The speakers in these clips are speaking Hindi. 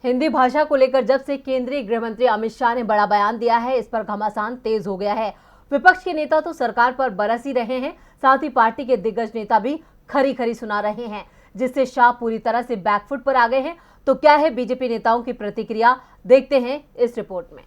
हिंदी भाषा को लेकर जब से केंद्रीय गृह मंत्री अमित शाह ने बड़ा बयान दिया है, इस पर घमासान तेज हो गया है। विपक्ष के नेता तो सरकार पर बरस ही रहे हैं, साथ ही पार्टी के दिग्गज नेता भी खरी खरी सुना रहे हैं, जिससे शाह पूरी तरह से बैकफुट पर आ गए हैं। तो क्या है बीजेपी नेताओं की प्रतिक्रिया, देखते हैं इस रिपोर्ट में।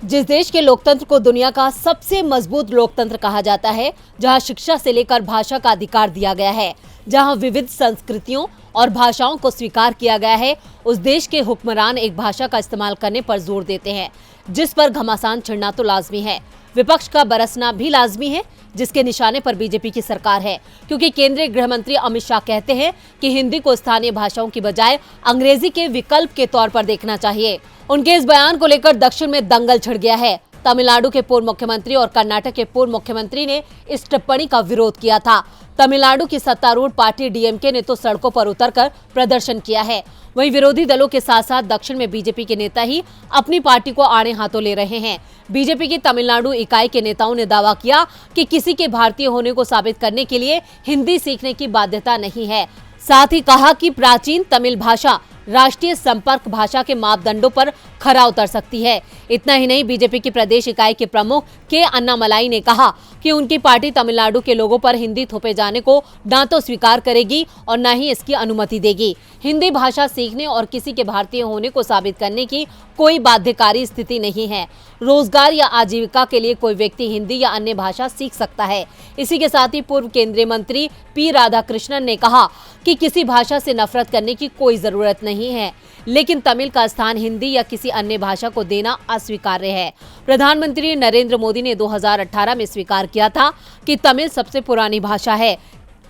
जिस देश के लोकतंत्र को दुनिया का सबसे मजबूत लोकतंत्र कहा जाता है, जहां शिक्षा से लेकर भाषा का अधिकार दिया गया है, जहां विविध संस्कृतियों और भाषाओं को स्वीकार किया गया है, उस देश के हुक्मरान एक भाषा का इस्तेमाल करने पर जोर देते हैं, जिस पर घमासान छिड़ना तो लाजमी है। विपक्ष का बरसना भी लाजमी है, जिसके निशाने पर बीजेपी की सरकार है, क्योंकि केंद्रीय गृह मंत्री अमित शाह कहते हैं कि हिंदी को स्थानीय भाषाओं की बजाय अंग्रेजी के विकल्प के तौर पर देखना चाहिए। उनके इस बयान को लेकर दक्षिण में दंगल छिड़ गया है। तमिलनाडु के पूर्व मुख्यमंत्री और कर्नाटक के पूर्व मुख्यमंत्री ने इस टिप्पणी का विरोध किया था। तमिलनाडु की सत्तारूढ़ पार्टी डीएमके ने तो सड़कों पर उतरकर प्रदर्शन किया है। वहीं विरोधी दलों के साथ साथ दक्षिण में बीजेपी के नेता ही अपनी पार्टी को आड़े हाथों ले रहे हैं। बीजेपी की तमिलनाडु इकाई के नेताओं ने दावा किया कि किसी के भारतीय होने को साबित करने के लिए हिंदी सीखने की बाध्यता नहीं है। साथ ही कहा कि प्राचीन तमिल भाषा राष्ट्रीय संपर्क भाषा के मापदंडों पर खरा उतर सकती है। इतना ही नहीं, बीजेपी की प्रदेश इकाई के प्रमुख के अन्नामलाई ने कहा कि उनकी पार्टी तमिलनाडु के लोगों पर हिंदी थोपे जाने को न तो स्वीकार करेगी और न ही इसकी अनुमति देगी। हिंदी भाषा सीखने और किसी के भारतीय होने को साबित करने की कोई बाध्यकारी स्थिति नहीं है। रोजगार या आजीविका के लिए कोई व्यक्ति हिंदी या अन्य भाषा सीख सकता है। इसी के साथ ही पूर्व केंद्रीय मंत्री पी राधाकृष्णन ने कहा कि किसी भाषा से नफरत करने की कोई जरूरत नहीं है, लेकिन तमिल का स्थान हिंदी या किसी अन्य भाषा को देना अस्वीकार्य है। प्रधानमंत्री नरेंद्र मोदी ने 2018 में स्वीकार किया था कि तमिल सबसे पुरानी भाषा है।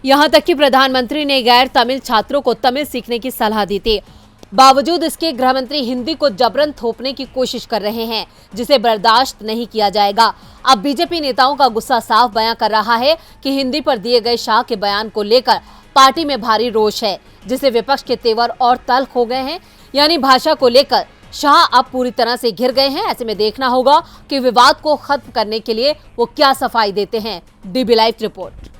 यहां तक कि प्रधानमंत्री ने गैर तमिल छात्रों को तमिल सीखने की सलाह दी थी। बावजूद इसके गृह मंत्री हिंदी को जबरन थोपने की कोशिश कर रहे हैं, जिसे बर्दाश्त नहीं किया जाएगा। अब बीजेपी नेताओं का गुस्सा साफ बयां कर रहा है कि हिंदी पर दिए गए शाह के बयान को लेकर पार्टी में भारी रोष है, जिसे विपक्ष के तेवर और तल्ख हो गए हैं। यानी भाषा को लेकर शाह अब पूरी तरह से घिर गए हैं। ऐसे में देखना होगा कि विवाद को खत्म करने के लिए वो क्या सफाई देते हैं। DB live report.